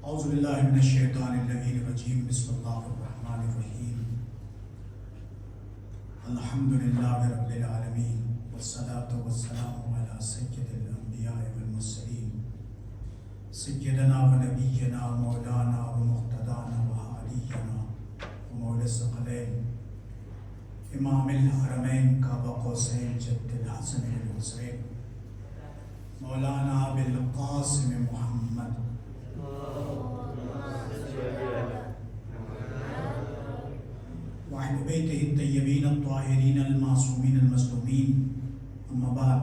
اعوذ باللہ من الشیطان اللعین الرجیم بسم اللہ الرحمن الرحیم الحمدللہ رب العالمین والصلاة والسلام علی سید الانبیاء والمرسلین سیدنا و نبینا مولانا و مقتدانا و حالینا و مولا الثقلین امام الحرمین کعبہ قوسین جد الحسن والحسین مولانا ابوالقاسم محمد وعن بیتہ الطیبین الطاہرین المعصومین المظلومین اما بعد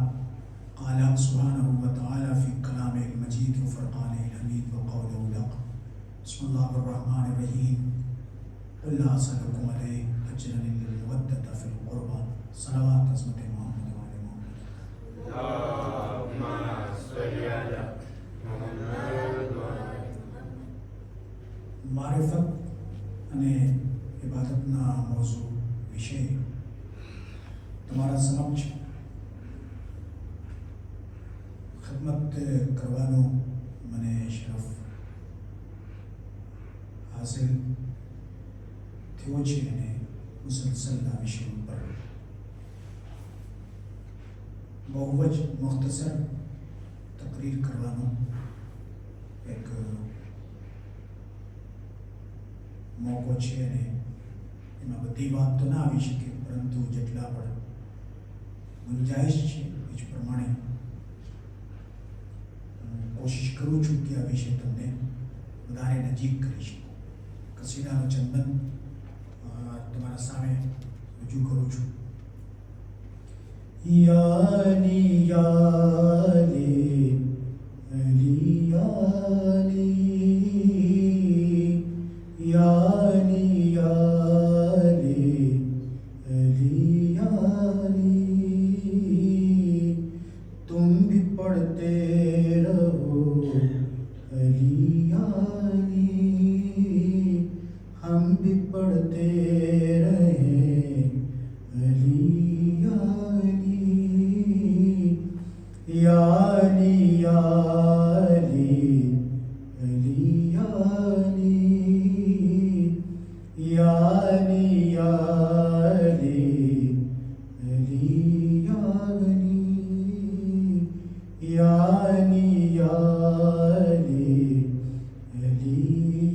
قال سبحانہ وتعالی فی کلامہ المجید و فرقانہ الحمید و قولہ الحق بسم اللہ الرحمن الرحیم قل لا اسألکم علیہ اجرا الا المودۃ فی القربى صلوات عظمت محمد و آل محمد اللهم صل علی محمد و آل معرفت અને ઇબાદતના મોઝૂ વિશે તમારા સમક્ષ ખિદમત કરવાનો મને શરફ હાસિલ થયો છે અને મુસલસલ આ વિષય ઉપર બહુ જ મુખ્તસર તકરીર કરવાનો એક મોકો છે અને એમાં બધી વાત તો ના આવી શકે પરંતુ જેટલા પણ ગુંજાઈશ છે એ જ પ્રમાણે કોશિશ કરું છું કે આ વિષય તમને વધારે નજીક કરી શકું. કસીદાનું ચંદન તમારા સામે રજૂ કરું છું. યાલી યાલી અલી યાલી यानी यानी अली यानी तुम भी पढ़ते रहो अली यानी हम भी पढ़ते रहे अली यानी यानी यानी अली यानी यानी यानी अली यानी यानी यानी अली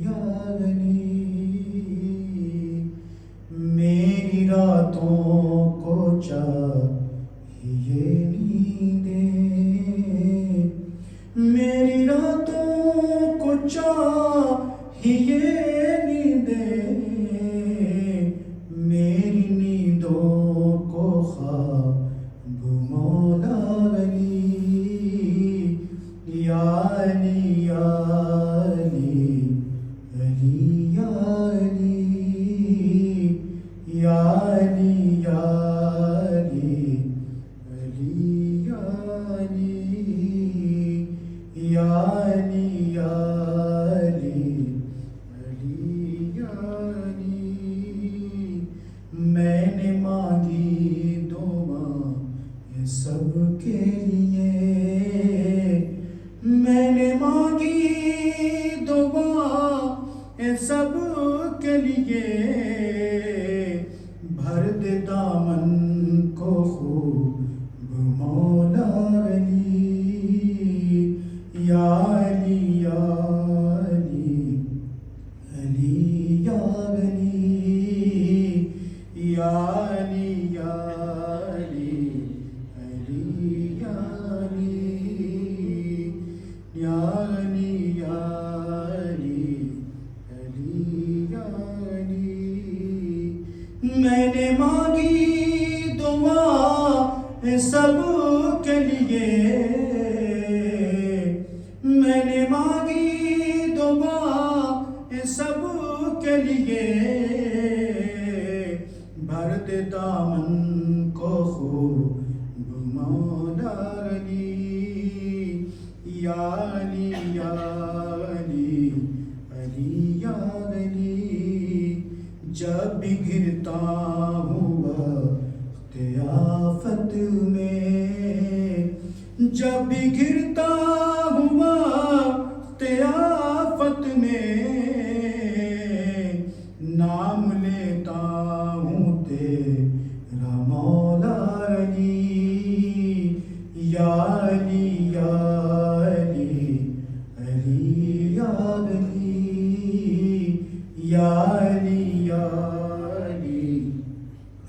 यानी मेरी रातों को चाहिए नींदें मेरी रातों को चाहिए मेरी नींदों को ख्वाब मौला अली यानी यानी अली यानी यानी यानी अली यानी यानी यानी अली यानी मैंने मांगी दुआ ये सब के लिए मैंने मांगी दुआ ये सब के लिए भर दे दामन को खूब मौला अली यानी यानी अली यानी यानी यानी अली यानी यानी यानी अली यानी मैंने मांगी दुआ सब के लिए मैंने मांगी दुआ सब के लिए भर दे दामन को खूब मौला अली यानी यानी अली यानी जब भी गिरता हूँ वक्त आफत में जब भी गिरता हूँ वक्त आफत में अली या अली अली या अली या अली या अली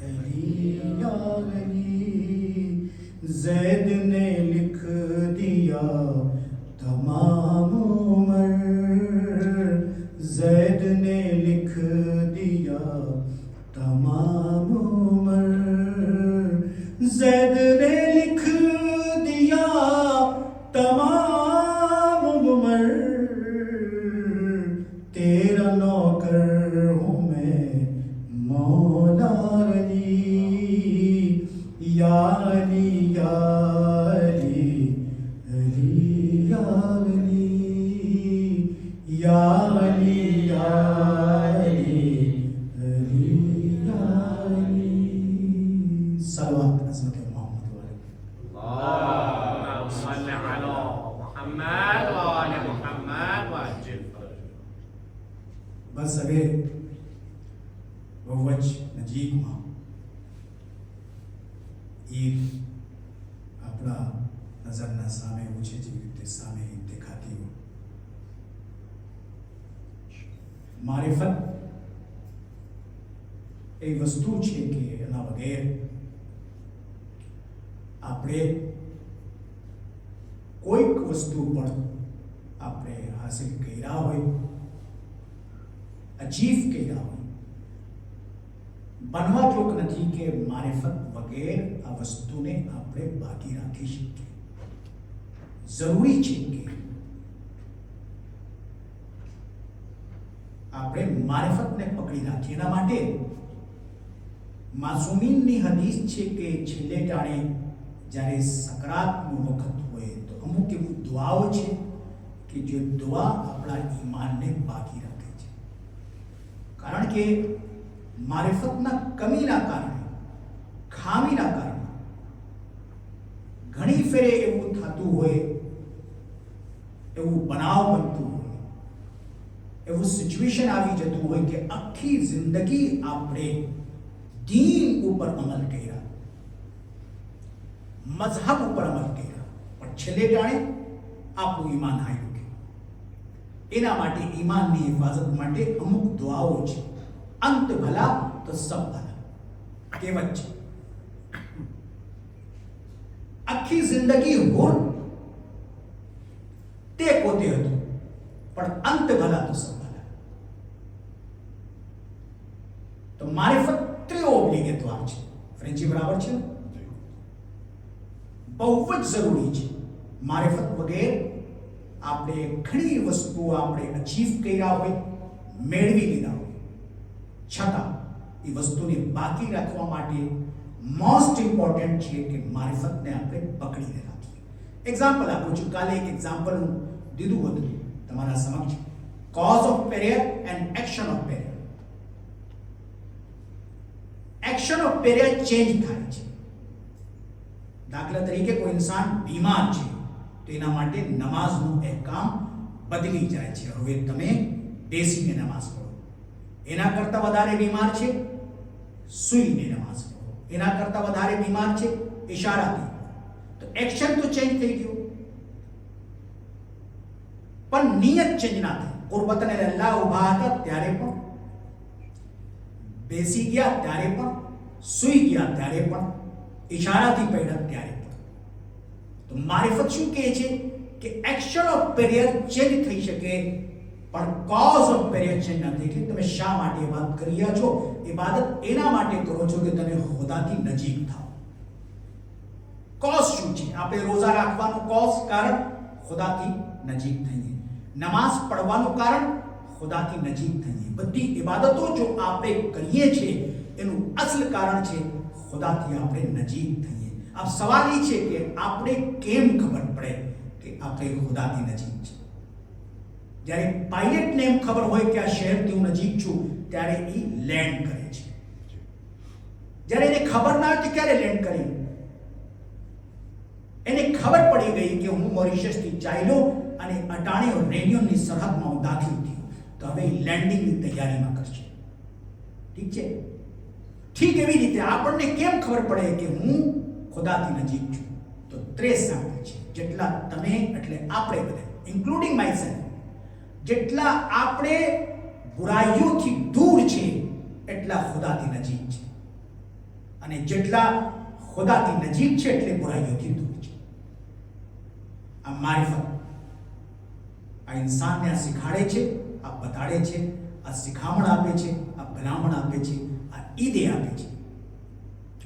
अली या अली ज़ैद ने लिख दिया तमाम उम्र ज़ैद ने लिख दिया तमाम उम्र ज़ैद ने लिख दिया तमाम उम्र तेरा नौकर हूँ मैं मौला अली या अली या अली अली या अली या अली या अली अली या अली सलवात हज़रत मोहम्मद वाले اللهم صل على محمد وآل محمد وعجل فرجهم. બસ હવે બહુ જ નજીકમાં ઈદ આપણા નજરના સામે એવું છે જેવી રીતે સામે ઈદ દેખાતી હોય. મારિફત એ વસ્તુ છે કે એના વગેર આપણે કોઈક વસ્તુ પણ આપણે હાસિલ કર્યા હોય અચીવ કર્યા હોય બનવા જોગ નથી કે મારિફત વગેર આ વસ્તુને આપણે બાકી રાખી શકીએ. જરૂરી છે કે આપણે મારિફતને પકડી રાખીએ. એના માટે માસૂમીનની હદીસ છે કે છેલ્લે ટાણે જ્યારે સકરાતનો વખત હોય તો અમુક એવી દુઆઓ છે કે જે દુઆ આપણા ઈમાનને બાકી રાખે છે. કારણ કે મારિફતના કમીના કારણે ખામીના કારણે ઘણી ફેરે એવું થતું હોય, એવું બનાવ બનતું હોય, એવું સિચ્યુએશન આવી જતું હોય કે આખી જિંદગી આપણે દીન ઉપર અમલ કર્યા, મઝહબ ઉપર અમલ કર્યા, પણ છેલ્લે ટાણે આપણું ઈમાન હાર્યું ગયું. એના માટે ઈમાનની હિફાજત માટે અમુક દુઆઓ છે. અંત ભલા તો સબ ભલા કહેવત છે. આખી જિંદગી હુર તે પોતે હતું, પણ અંત ભલા તો સબ ભલા. તો મારિફત ઓબ્લિગેટવાર છે. ફ્રેન્ચી બરાબર છે. બહુ જ જરૂરી છે. મારિફત વગેર આપણે ઘણી વસ્તુઓ આપણે અચીવ કર્યા હોય, મેળવી લીધા હોય, છતાં એ વસ્તુને બાકી રાખવા માટે મોસ્ટ ઇમ્પોર્ટન્ટ છે કે મારિફતને આપણે પકડીને રાખીએ. એક્ઝામ્પલ આપું છું. કાલે એક એક્ઝામ્પલ હું દીધું હતું તમારા સમક્ષ. કોઝ ઓફ પેરિયર એન્ડ એક્શન ઓફ પેરિયર. એક્શન ઓફ પેરિયર ચેન્જ થાય છે. દાખલા તરીકે કોઈ ઇન્સાન બીમાર છે તો એના માટે નમાઝનું અહેકામ બદલી જાય છે. હવે તમે બેસીને નમાઝ પઢો. એના કરતાં વધારે બીમાર છે, સૂઈને નમાઝ પઢો. એના કરતાં વધારે બીમાર છે, ઇશારાથી. તો એક્શન તો ચેન્જ થઈ ગયો, પણ નિયત ચેન્જ ના થઈ. કુરબતને અલ્લાહ ઊભા હતા ત્યારે પણ, બેસી ગયા ત્યારે પણ, સૂઈ ગયા ત્યારે પણ, ઇશારાથી પડ્યા ત્યારે પણ. તો મારિફત શું કહે છે કે એક્શન ઓફ પેરિયર ચેન્જ થઈ શકે પણ કોઝ ઓફ પેરિયર ચેન્જ ન થઈ. એટલે તમે શા માટે વાત કરી રહ્યા છો? ઇબાદત એના માટે કરો છો કે તમે ખુદાથી નજીક થાઓ. કોઝ શું છે? આપણે રોઝા રાખવાનું કોઝ કારણ ખુદાથી નજીક થઈએ, નમાઝ પઢવાનું કારણ ખુદાથી નજીક થઈએ. બધી ઇબાદતો જો આપણે કરીએ છીએ એનું અસલ કારણ છે ખુદાથી આપણે નજીક થઈએ. अब सवाल ये છે કે આપણે કેમ ખબર પડે કે આપણે ખુદાથી નજીક છે? જ્યારે પાયલટને એમ ખબર હોય કે આ શહેરથી હું નજીક છું ત્યારે એ લેન્ડ કરે છે. જ્યારે એને ખબર ના હોય તો ક્યારે લેન્ડ કરી? એને ખબર પડી ગઈ કે હું મોરિશિયસથી ચાલ્યો અને અટાણે રેડિયોની સરહદમાં હું દાખલ થયો, તો હવે લેન્ડિંગની તૈયારીમાં કરશે. ઠીક છે. ઠીક એવી રીતે આપણને કેમ ખબર પડે કે હું ખુદાથી નજીક છું? તો 3 સાંભળ છે. જેટલા તમે એટલે આપણે બધા ઇન્ક્લુડિંગ માય સેલ્ફ જેટલા આપણે બુરાઈઓથી દૂર છે એટલા ખુદાથી નજીક છે અને જેટલા ખુદાથી નજીક છે એટલે બુરાઈઓથી દૂર છે. આ મારિફત આ ઇન્સાનને આ શીખાડે છે, આ બતાડે છે, આ શિખામણ આપે છે, આ ભલામણ આપે છે, આ ઈદે આપે છે.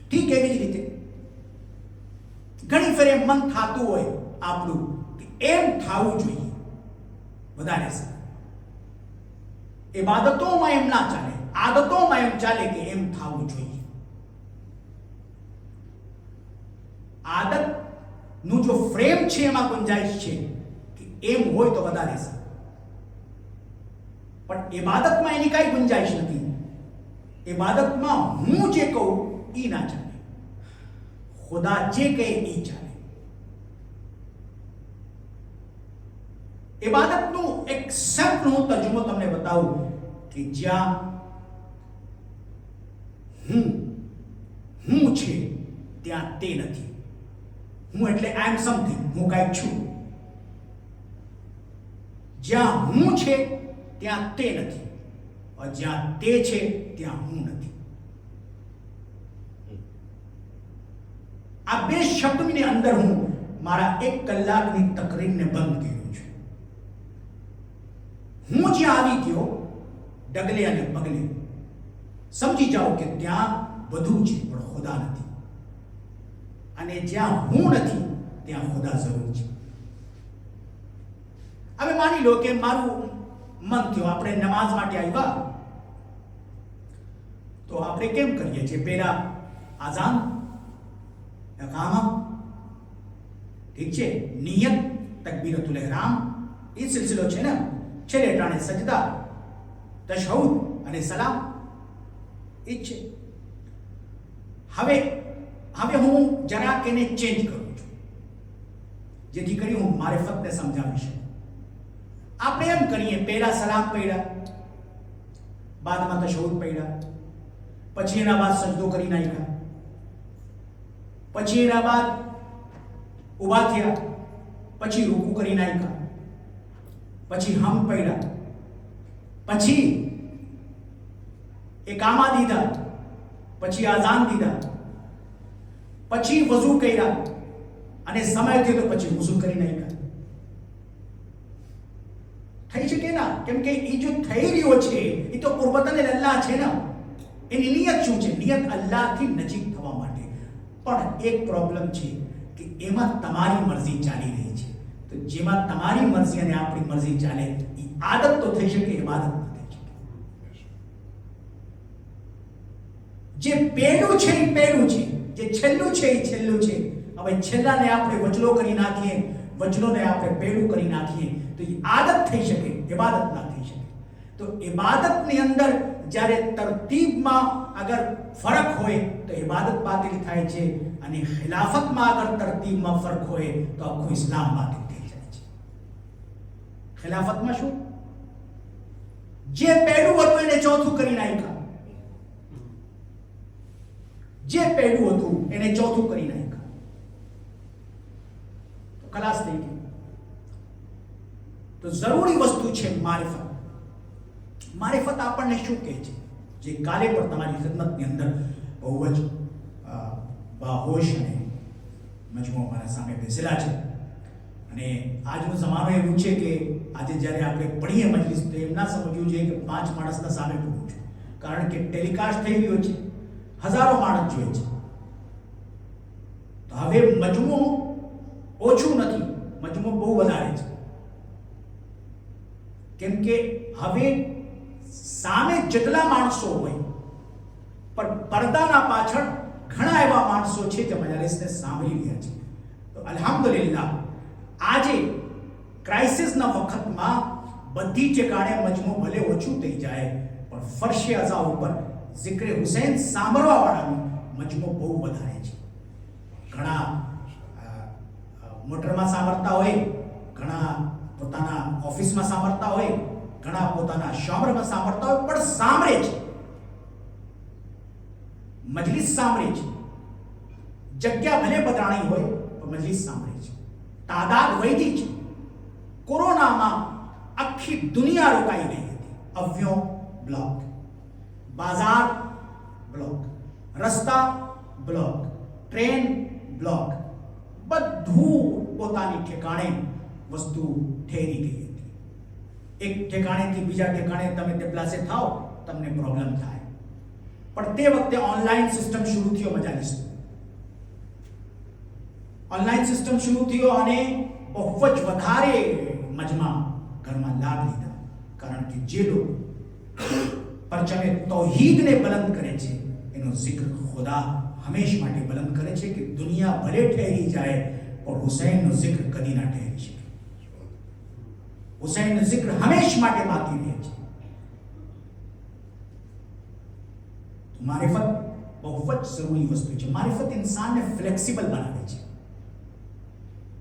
ઠીક એવી જ રીતે ઘણી ફેર એમ મન થતું હોય આપણું કે એમ થવું જોઈએ વધારે સારું. ઇબાદતોમાં એમ ના ચાલે, આદતોમાં એમ ચાલે કે એમ થવું જોઈએ. આદત નું જો ફ્રેમ છે એમાં ગુંજાઈશ છે કે એમ હોય તો વધારે સારું, પણ ઇબાદતમાં એની કઈ ગુંજાઈશ નથી. ઇબાદતમાં હું જે કહું એ ના ચાલે, ખુદા જે કહે એ ચાલે. ઇબાદતનું એક સિમ્પલ તર્જુમો તમને બતાવું કે જ્યાં હું છે ત્યાં તે નથી. હું એટલે આઈ એમ સમથિંગ, હું કાંઈક છું. જ્યાં હું છે ત્યાં તે નથી, और જ્યાં તે છે ત્યાં હું નથી. આ બે શબ્દની અંદર હું મારા 1 કલાકની તકરીરને બંધ કર્યું છું. હું જ્યાં આવી ગયો ડગલે અને પગલે સમજી જાઓ કે ત્યાં બધું છે પણ ખુદા નથી, અને જ્યાં હું નથી ત્યાં ખુદા જરૂર છે. હવે માની લો કે મારું મન થયું આપણે નમાઝ માટે આવ્યા તો આપણે કેમ કરીએ છીએ? પહેલા આઝાન, इकामा, ठीक છે, નિયત, તકબીરતુલ ઇહરામ, એ સિલસિલો છે ને. છેલ્લે ટાણે સજદા, તશહુદ અને સલામ એ છે. હવે હું જરાક એને ચેન્જ કરું છું જેથી કરી હું મારિફતને સમજાવી શકું. આપણે એમ કરીએ પહેલા સલામ પડ્યા, બાદમાં તશહુદ પડ્યા, પછી એના બાદ સજદો કરી નાખ્યા, પછી એના બાદ ઊભા થયા, પછી રૂકુ કરી નાખ્યા, પછી હમ પડ્યા, પછી એકામા દીધા, પછી આઝાન દીધા, પછી વઝુ કર્યા, અને સમય થયો તો પછી વઝુ કરી નાખ્યા. થઈ શકે ના? કેમ કે એ જો થઈ રહ્યો છે એ તો કુરબતન અલ્લાહ છે ને. એની નિયત શું છે? નિયત અલ્લાહથી નજીક થવા માટે. પણ એક પ્રોબ્લેમ છે કે એમાં તમારી મરજી ચાલી રહી છે. તો જેમાં તમારી મરજી અને આપણી મરજી ચાલે એ આદત તો થઈ શકે, ઇબાદત ન થઈ શકે. જે પહેલું છે એ પહેલું છે, જે છેલ્લું છે એ છેલ્લું છે. હવે છેલ્લાને આપણે વચલો કરી નાખીએ, વચલોને આપણે પહેલું કરી નાખીએ તો એ આદત થઈ શકે, ઇબાદત ના થઈ શકે. તો ઇબાદતની અંદર જ્યારે તરતીબમાં અગર ફરક હોય તો ઇબાદત બાતિલ થાય છે, અને ખિલાફતમાં અગર તરતીબમાં ફરક હોય તો આખું ઇસ્લામ બાતિલ થઈ જાય છે. ખિલાફતમાં શું? જે પહેલું હતું એને ચોથું કરી નાખ્યા, જે પહેલું હતું એને ચોથું કરી નાખ્યા, તો ખલાસ થઈ ગઈ. તો જરૂરી વસ્તુ છે મારિફત. મારિફત આપણને શું કહે છે? જે કાલે પણ તમારી ખિદમતની અંદર બહુ જ બાહોશ અને મજમુઓ મારા સામે બેસેલા છે. અને આજનો જમાનો એવું છે કે આજે જ્યારે આપણે પઢીએ મજલિસ તો એમ ના સમજવું જોઈએ કે 5 માણસના સામે પઢું છું, કારણ કે ટેલિકાસ્ટ થઈ રહ્યો છે, હજારો માણસ જોઈએ છે. તો હવે મજમુઓ ઓછું નથી, મજમુઓ બહુ વધારે છે. કેમ કે હવે સામે જેટલા માણસો હોય પણ પડદાના પાછળ ઘણા એવા માણસો છે જે મજાલિસને સાંભળી રહ્યા છે. તો અલ્હમ્દુલિલ્લાહ આજે ક્રાઇસિસના વખતમાં બધી ઠેકાણે મજમુ ભલે ઓછું થઈ જાય પણ ફર્શે અઝા ઉપર ઝિક્ર હુસૈન સાંભળવા વાળાનું મજમુ બહુ વધારે છે. ઘણા મોટરમાં સાંભળતા હોય, ઘણા પોતાના ઓફિસમાં સાંભળતા હોય, ઘણા પોતાના શોમરમાં સાંભળતા હોય, પણ સાંભળે છે, મજલિસ સાંભળે છે. જગ્યા ભલે બદલાણી હોય પણ મજલિસ સાંભળે છે. તાદાદ વધી છે. કોરોનામાં આખી દુનિયા રોકાઈ ગઈ હતી. અવ્યો બ્લોક, બાજાર બ્લોક, રસ્તા બ્લોક, ટ્રેન બ્લોક, બધું પોતાની ઠેકાણે વસ્તુ ઠેરી ગઈ હતી. એક ઠેકાણેથી બીજા ઠેકાણે તમે તે પ્લાસે થાઓ તમને પ્રોબ્લેમ થાય. પણ તે વખતે ઓનલાઈન સિસ્ટમ શરૂ થયો. મજાની ઓનલાઈન સિસ્ટમ શરૂ થયો અને બહુ જ વધારે મજમા ઘરમાં લાભ લીધા. કારણ કે જે લોકો પરચમે તૌહીદને બલંદ કરે છે એનો જિક્ર ખુદા હંમેશ માટે બલંદ કરે છે કે દુનિયા ભલે ઠહેરી જાય પણ હુસૈનનો જિક્ર કદી ના ઠહેરી શકે. હુસૈનનો જિક્ર હંમેશ માટે બાકી રહે છે. મારિફત બહુ જ જરૂરી વસ્તુ છે. મારિફત ઇન્સાનને ફ્લેક્સિબલ બનાવે છે.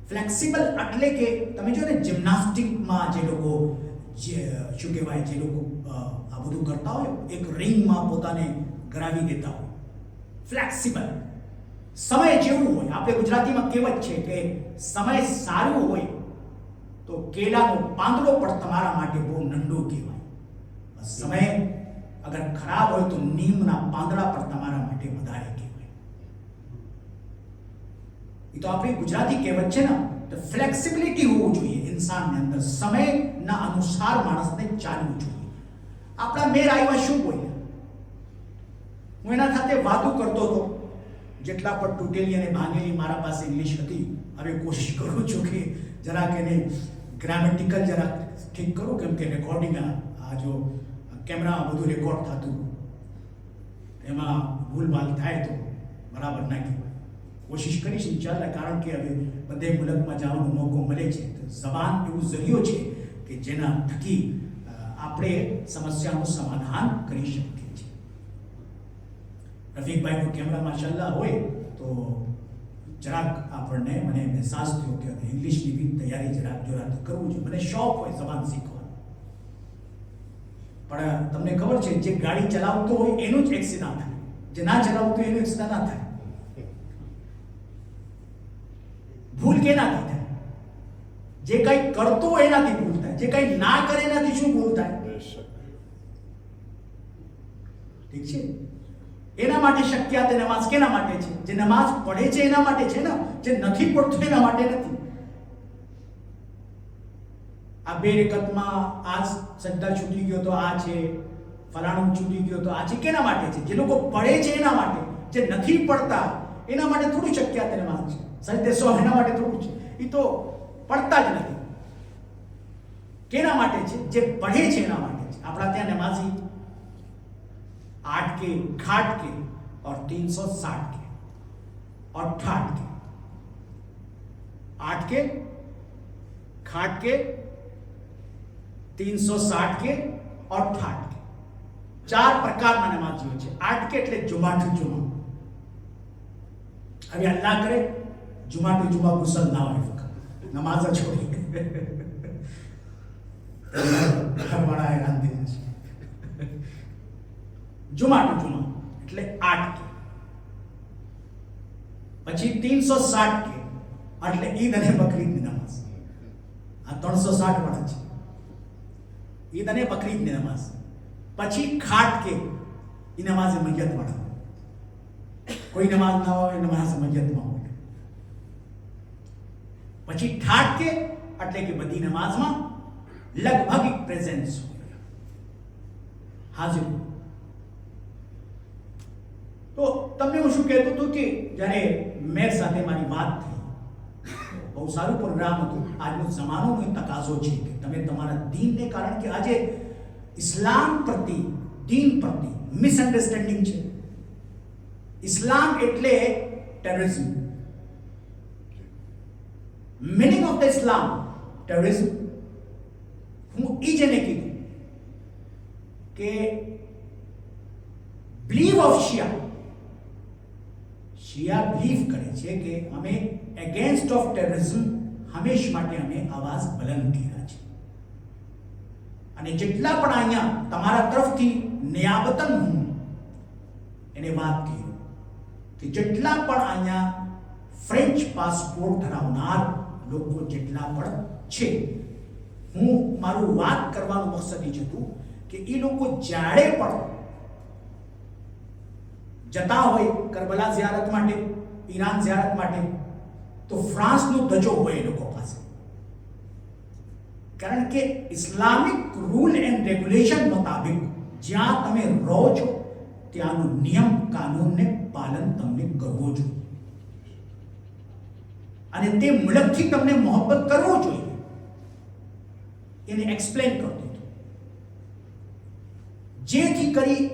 ફ્લેક્સિબલ એટલે કે તમે જો ને જિમ્નાસ્ટિકમાં જે લોકો શું કહેવાય, જે લોકો આ બધું કરતા હોય, એક રિંગમાં પોતાને ગરાવી દેતા હોય. ફ્લેક્સિબલ સમય જેવું હોય. આપણે ગુજરાતીમાં કહેવત છે કે સમય સારું હોય તો કેલાનો પાંદડો પણ તમારા માટે બહુ નંડો કહેવાય. સમય અગર ખરાબ હોય તો નીમના પાંદડા પર તમારા માટે વધારે કહેવાય. એ તો આપણી ગુજરાતી કહેવત છે ને. તો ફ્લેક્સિબિલિટી હોવું જોઈએ ઇન્સાનની અંદર. સમયના અનુસાર માણસને ચાલવું જોઈએ. આપણા મેર આવ્યા શું બોલ્યા, હું એના સાથે વાતો કરતો હતો. જેટલા પણ તૂટેલી અને ભાંગેલી મારા પાસે ઇંગ્લિશ હતી, હવે કોશિશ કરું છું કે જરાક એને ગ્રામેટિકલ જરાક ઠીક કરું, કેમ કે રેકોર્ડિંગ આ જો કેમેરામાં બધું રેકોર્ડ થતું એમાં ભૂલભાલ થાય તો બરાબર ના કહેવાય. કોશિશ કરીશ ઇન્શાલ્લાહ. કારણ કે હવે બધે મુલકમાં જવાનો મોકો મળે છે. તો જબાન એવું જરિયો છે કે જેના થકી આપણે સમસ્યાનું સમાધાન કરી શકીએ છીએ. રફીકભાઈનો કેમેરા માશાલ્લાહ હોય તો જરાક આપણને મને અહેસાસ થયો કે ઇંગ્લિશની બી તૈયારી જરાક જોરાથી કરવું જોઈએ. મને શોખ હોય જબાન શીખવાનો. પણ તમને ખબર છે, જે ગાડી ચલાવતો હોય એનું જ એક્સિડન્ટ થાય, જે ના ચલાવતો હોય એનું એક્સિડન્ટ ના થાય. ભૂલ કેનાથી થાય? જે કંઈ કરતો હોય એનાથી ભૂલ થાય. જે કંઈ ના કરે એનાથી શું ભૂલ થાય? ઠીક છે. એના માટે શક્યાત નમાઝ કેના માટે છે? જે નમાઝ પડે છે એના માટે છે ને. જે નથી પડતો એના માટે નથી. આ બે રેકતમાં આ સજ્દા છૂટી ગયો તો આ છે, ફલાણું છૂટી ગયો તો આ છે. કેના માટે છે? જે લોકો પડે છે એના માટે. જે નથી પડતા એના માટે થોડું શક્યાત નમાઝ છે. સજદે સો એના માટે થોડું છે. એ તો પડતા જ નથી. કેના માટે છે? જે પડે છે એના માટે છે. આપણા ત્યાં નમાઝી 8 के, घाट के और 360 के और 68 के, 8 के, घाट के, 360 के और 68 के. 4 પ્રકારના નમાઝીઓ છે. 8 કે એટલે જુમા ટુ જુમા. હવે અલ્લાહ કરે જુમા ટુ જુમા ગુસલ ના હોય, નમાઝ છોડી ઘરવાળા હેરાન થઈ જશે. જુમા ટુ જુમા એટલે 8 કે. પછી 360 કે એટલે ઈદ અને બકરીદની નમાઝ. આ 360 વાળા છે. ઈદ અને બકરીદની નમાઝ. પછી ખાટ કે એ નમાઝ મૈયત વાળા. કોઈ નમાઝ ના હોય નમાઝ મૈયતમાં હોય. પછી ઠાટ કે એટલે કે બધી નમાઝમાં લગભગ એક પ્રેઝન્સ હોય, હાજર. તો તમને હું શું કહેતો હતો કે જ્યારે મેર સાથે મારી વાત થઈ, બહુ સારું પ્રોગ્રામ હતું. આજનો જમાનોનો તકાજો છે કે તમે તમારા દીનને, કારણ કે આજે ઇસ્લામ પ્રતિ, દીન પ્રતિ મિસઅન્ડરસ્ટેન્ડિંગ છે. ઇસ્લામ એટલે terrorism. Meaning of the Islam terrorism. હું એ જેને કીધું કે બિલીવ ઓફ શિયા બિલીવ કરે છે કે અમે એગેન્સ્ટ ઓફ ટેરરિઝમ હંમેશ માટે અમે અવાજ બુલંદ કર્યા છે. અને જેટલા પણ અહીંયા તમારા તરફથી નિયાબતન હું એને વાત કરી કે જેટલા પણ અહીંયા ફ્રેન્ચ પાસપોર્ટ ધરાવનાર લોકો જેટલા પણ છે. હું મારું વાત કરવાનું મકસદ એ જ હતું કે એ લોકો જ્યારે પણ જતા હોય કરબલા ઝિયારત માટે, ઈરાન ઝિયારત માટે, તો ફ્રાન્સનો ધજો હોય એ લોકો પાસે. કારણ કે ઇસ્લામિક રૂલ એન્ડ રેગ્યુલેશન મુતાબિક જ્યાં તમે રહો છો ત્યાંનું નિયમ કાનૂનને પાલન તમને કરવો જોઈએ અને તે મુલકથી તમને મોહબ્બત કરવો જોઈએ. એને એક્સપ્લેન કરતો હતો જેથી કરી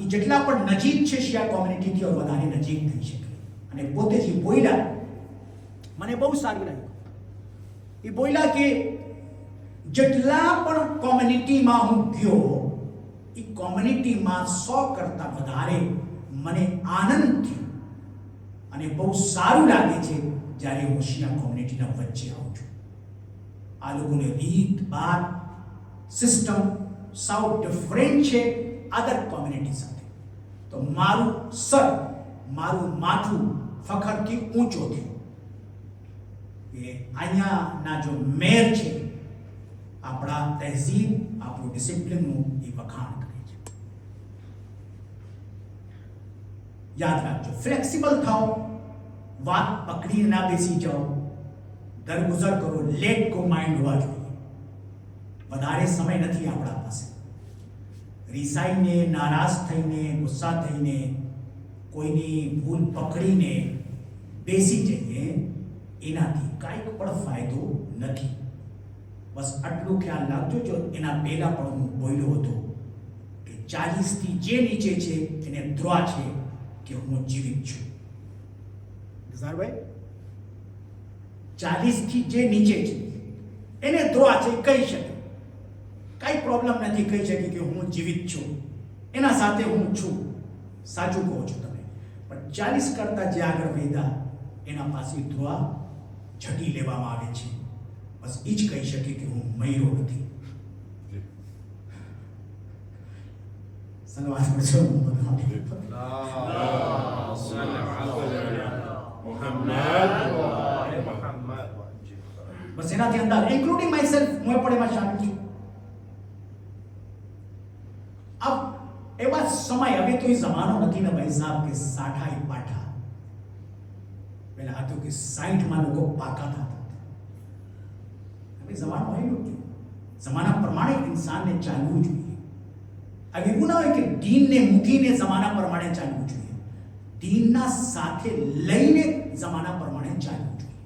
એ જેટલા પણ નજીક છે શિયા કોમ્યુનિટીથી વધારે નજીક થઈ શકે. અને પોતે જે બોલ્યા મને બહુ સારું લાગ્યું. એ બોલ્યા કે જેટલા પણ કોમ્યુનિટીમાં હું ગયો એ કોમ્યુનિટીમાં 100 કરતાં વધારે મને આનંદ થયો અને બહુ સારું લાગે છે જ્યારે હું શિયા કોમ્યુનિટીના વચ્ચે આવું છું. આ લોકોની રીત બાત સિસ્ટમ સાવ ડિફરન્ટ છે અધર કોમ્યુનિટી સાથે. તો મારું સર, મારું માથું ફખરથી ઊંચો થયું કે અહીંયાના જો મેયર છે આપણા તહેઝીબ, આપણું ડિસિપ્લિનનું એ વખાણ કરે છે. યાદ રાખજો, ફ્લેક્સિબલ થાઓ, વાત પકડીને ના બેસી જાઓ, દરગુજર કરો, લેટ ગો માઇન્ડ હોવા જોઈએ. વધારે સમય નથી આપણા પાસે. રિસાઈને, નારાજ થઈને, ગુસ્સા થઈને, કોઈની ભૂલ પકડીને બેસી જઈએ એનાથી કાંઈક પણ ફાયદો નથી. બસ આટલું ખ્યાલ રાખજો. જો એના પહેલા પણ હું બોલ્યો હતો કે 40થી જે નીચે છે એને ધ્રુવા છે કે હું જીવિત છું. ભાઈ 40થી જે નીચે છે એને ધ્રુવા છે, કહી શકે, કઈ પ્રોબ્લેમ નથી, કહી શકે કે હું જીવિત છું, એના સાથે હું છું. સાચું કહો છો તમે. પણ 40 કરતા જે આગળ વધ્યા એના પાસે ધ્રુવા ઝટી લેવામાં આવે છે. બસ એ જ કહી શકે કે હું મયરો નથી. સલવાત પડશો બસ એનાથી અંદાજ, ઇન્ક્લુડિંગ માય સેલ્ફ, હું પણ એમાં શામિલ છું. अब એવા સમય, હવે તો એ જમાનો નથી ને ભાઈ સાહેબ કે સાઠા એ પાઠા. પેલા હતું કે 60માં લોકો પાકા થતા. હવે જમાનો આવ્યો કે જમાના પ્રમાણે ઇન્સાનને ચાલવું જોઈએ. હવે એવું ના હોય કે દીનને મૂકીને જમાના પ્રમાણે ચાલવું જોઈએ. દીનના સાથે લઈને જમાના પ્રમાણે ચાલવું જોઈએ.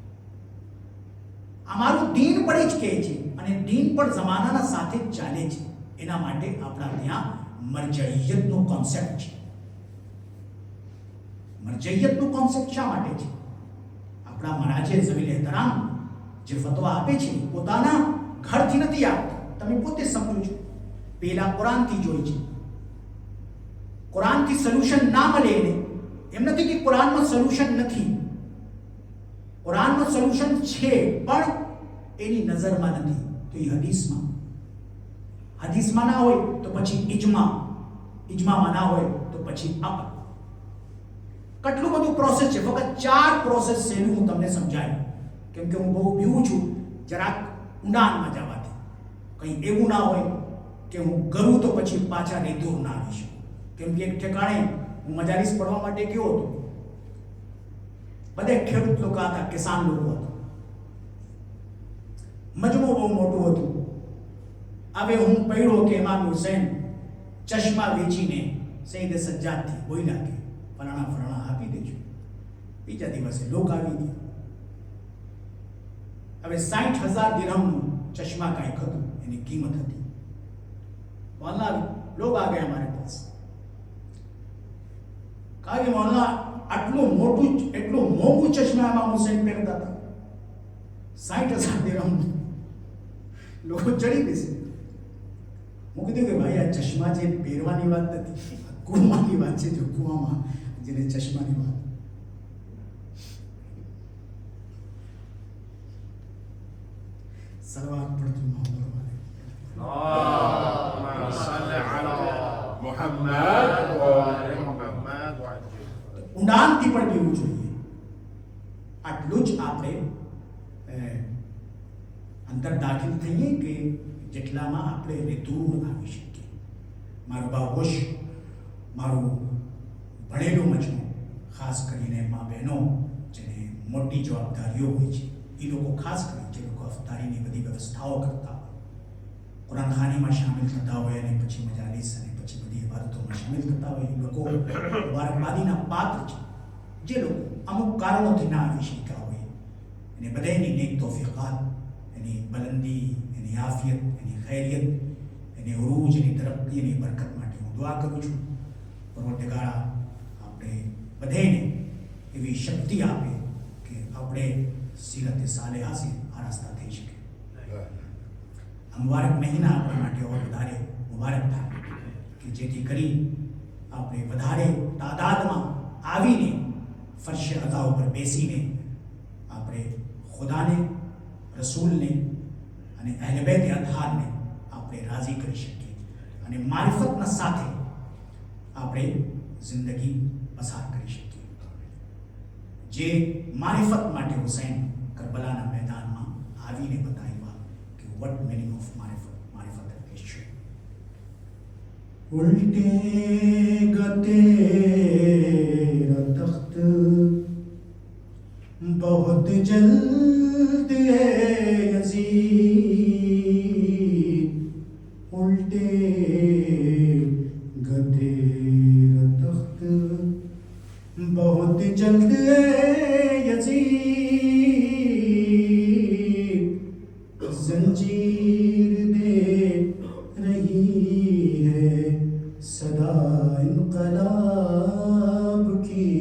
અમારું દીન પણ જ કહે છે અને દીન પણ જમાનાના સાથે જ ચાલે છે. એના માટે આપણા ત્યાં મરજૈયતનો કોન્સેપ્ટ છે. મરજૈયતનો કોન્સેપ્ટ શા માટે છે? આપણા મરાજે ઝવીલ એહતરામ જે ફતવા આપે છે પોતાના ઘરથી નથી આપતા. તમે પોતે સમજો છો. પહેલા કુરાનથી જોઈ છે. કુરાનથી સોલ્યુશન ના મળે એને, એમ નથી કે કુરાનમાં સોલ્યુશન નથી. કુરાનમાં સોલ્યુશન છે પણ એની નજરમાં નથી. તો એ હદીસમાં, હદીસમાં ના હોય તો પછી ઇજમામાં ના હોય તો પછી અકલ. કેટલું બધું પ્રોસેસ છે. ફક્ત 4 પ્રોસેસ છે એનું હું તમને સમજાયું. કેમ કે હું બહુ બીવું છું જરાક ઊંડાણમાં જવાથી. કંઈ એવું ના હોય કે હું કરું તો પછી પાછા દૂર ના આવી શકું. કેમ કે એક ઠેકાણે હું મજાલીસ પડવા માટે ગયો હતો. બધે ખેડૂત લોકો હતા, કિસાન લોકો હતા. મજમો બહુ મોટું હતું. હવે હું પડ્યો કે ઇમામ હુસૈન ચશ્મા વેચીને સૈયદ સજ્જાદથી બોલ્યા કે ફલાણા આપી દેજો. બીજા દિવસે લોક આવી ગયા. હવે 60,000 દિરહમનું ચશ્મા કાંઈક હતું, એની કિંમત હતી. मौलाना लोग आ गए हमारे पास. कहा कि मौलाना आटलू मोटू एटलू मोंघू चश्मा इमाम हुसैन पहनता था. 60,000 दिरहम. लोग चढ़ी बेसे. હું કીધું કે ભાઈ આ ચશ્મા જે પહેરવાની વાત નથી, કુવાની વાત છે. જો કુવામાં જેને ચશ્માની વાત. સલવાત પડતું ઊંડાણથી પણ પીવું જોઈએ. એટલું જ આપણે અંદર દાખલ થઈએ કે જેટલામાં આપણે દૂર આવી શકીએ. મારો બાહોશ, મારું ભણેલું મજમું, ખાસ કરીને મા બહેનો જેને મોટી જવાબદારીઓ હોય છે, એ લોકો ખાસ કરીને જે લોકો અફતારીની બધી વ્યવસ્થાઓ કરતા હોય, કુરાનખાનીમાં શામિલ થતા હોય અને પછી મજાલીસ અને પછી બધી ઇબાદતોમાં શામિલ થતા હોય, એ લોકો મુબારકબાદીના પાત્ર છે. જે લોકો અમુક કારણોથી ના આવી શક્યા હોય એને બધાની નેક તોફીકાત, એની બલંદી, એની આફિયત, એની ખૈરિયત, એની ઉરૂજ, એની તરક્કી, એની બરકત માટે હું દુઆ કરું છું. પરવરદિગાર આપણે બધાને એવી શક્તિ આપે કે આપણે સીરત સાલેહા से આરાસ્તા થઈ શકે. આ મુબારક મહિના આપણા માટે ઓર વધારે મુબારક થાય કે જેથી કરી આપણે વધારે તાદાદમાં આવીને ફર્શ અદા ઉપર બેસીને આપણે ખુદાને, રસૂલને અને અહલે બેત અતહારને આપણે રાજી કરી શકીએ અને મારિફતના સાથે આપણે જિંદગી પસાર કરી શકીએ. જે મારિફત માટે હુસૈન કરબલાના મેદાનમાં આવીને બતાવ્યા કે વોટ મિનિંગ ઓફ મારિફત એટલે છે. ઉલ્ટે ગતે તખ્ત बहुत जल्द यज़ीद, उल्टे गते तख्त बहुत जल्द यज़ीद, जंजीर दे रही है सदा इनकलाब की,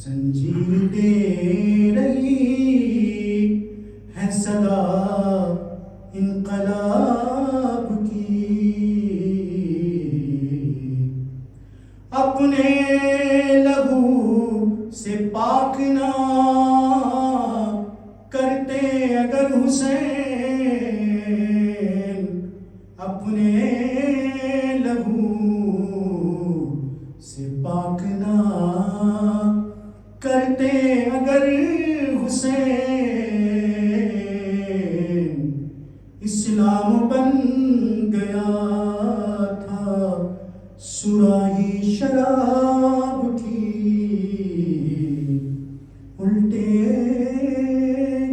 जंजीर दे रही है सदा इनकलाब की. अपने लहू से पाक ना करते अगर हुसैन, अपने लहू से पाक ना करते अगर हुसैन, इस्लाम बन गया था सुराही शराब की. उल्टे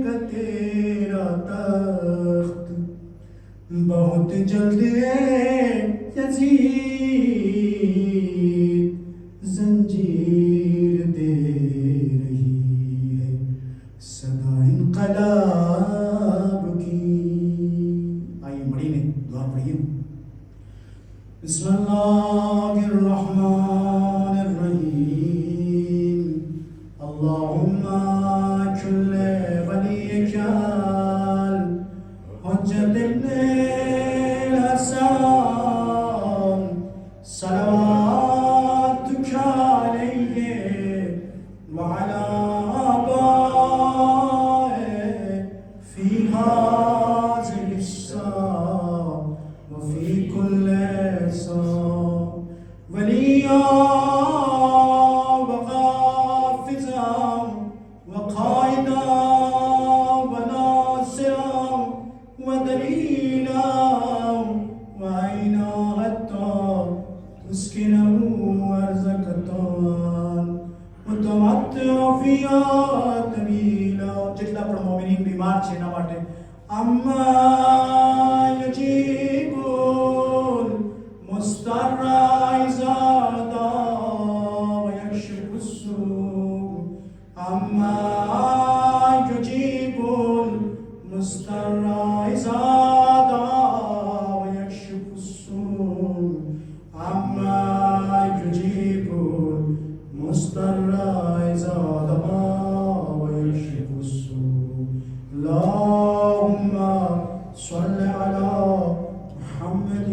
गते तख्त बहुत जल्द यज़ीद, जंजीर दे रही है सदा इनकलाब की. आइए मड़ीने दुआ पढ़िए. बिस्मिल्लाहिर्रहमानिर्रहीम. अल्लाहुम्मा कुल्ले वलियकाल हुज्जत इब्ने हसन सलवातुका अलैहि व अला आबाए फी हाज़िहि अस्साअ व फी कुल्लि साअ वलिया व हाफ़िज़ा व क़ाइदा व नासिरा व दलीला व आइना हत्ता तुस्किनहु अर्ज़क़तान मुतमत्तिअ फ़ीहा तवीला. જેટલા પણ મોમિનીન બીમાર છે એના માટે અમ્મા યુજીબુલ મુસ્તર્રા ઇઝા daa વ યક્શિફુ السوء. અમ્મા યુજીબુલ મુસ્તર્રા ઇઝા daa વ યક્શિફુ السوء. અમ્મા યુજીબુલ મુસ્તર્રા ઇઝા daa व यक्शिफु السوء. اللهم صل على محمد